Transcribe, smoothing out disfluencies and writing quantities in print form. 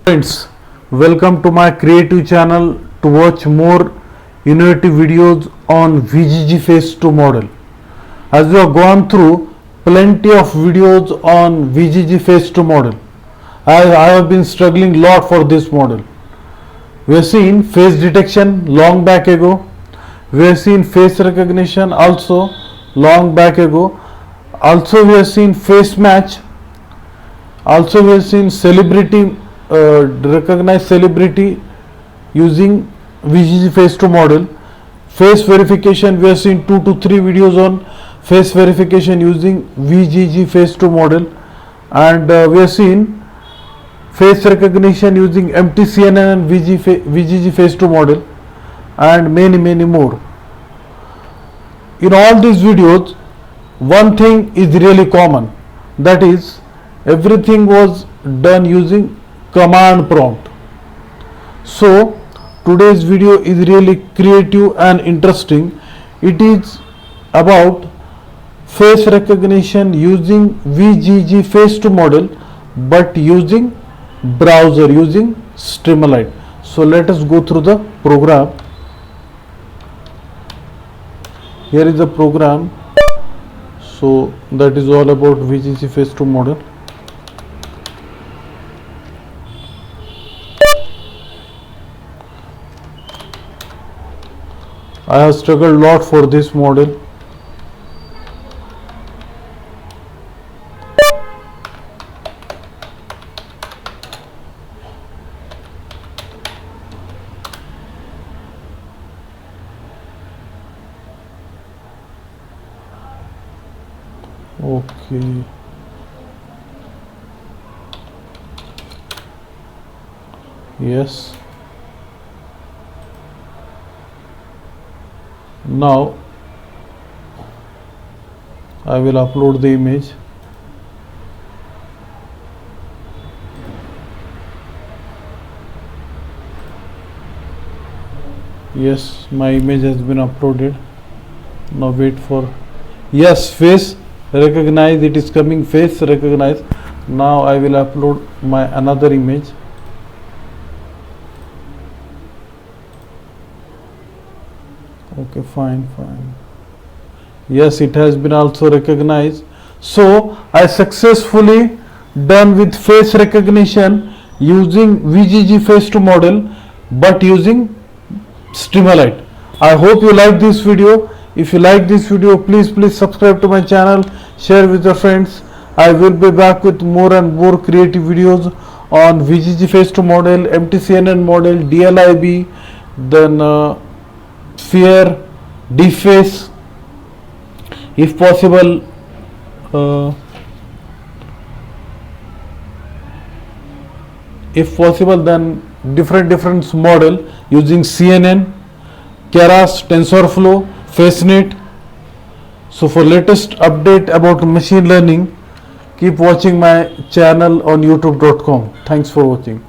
Friends, welcome to my creative channel to watch more innovative videos on VGGFace2 model. As we have gone through plenty of videos on VGGFace2 model, I have been struggling a lot for this model. We have seen face detection long back ago. We have seen face recognition also long back ago. Also we have seen face match. Also we have seen celebrity recognize celebrity using VGGFace2 model. Face verification, we have seen 2 to 3 videos on face verification using VGGFace2 model, and we have seen face recognition using MTCNN and VGGFace2 model, and many more. In all these videos, one thing is really common, that is everything was done using command prompt. So today's video is really creative and interesting. It is about face recognition using VGGFace2 model, but using browser, using Streamlit. So let us go through the program. Here is the program. So that is all about VGGFace2 model. I have struggled a lot for this model. Okay. Yes. Now I will upload the image. Yes, my image has been uploaded. Now wait for, yes, face recognize, it is coming, face recognize. Now I will upload my another image. Okay, fine. Yes, it has been also recognized. So I successfully done with face recognition using VGGFace2 model, but using Streamlit. I hope you like this video. If you like this video, please subscribe to my channel, share with your friends. I will be back with more and more creative videos on VGGFace2 model, MTCNN model, DLIB, then sphere, deface, if possible then different model using CNN, Keras, TensorFlow, FaceNet. So for latest update about machine learning, keep watching my channel on youtube.com. Thanks for watching.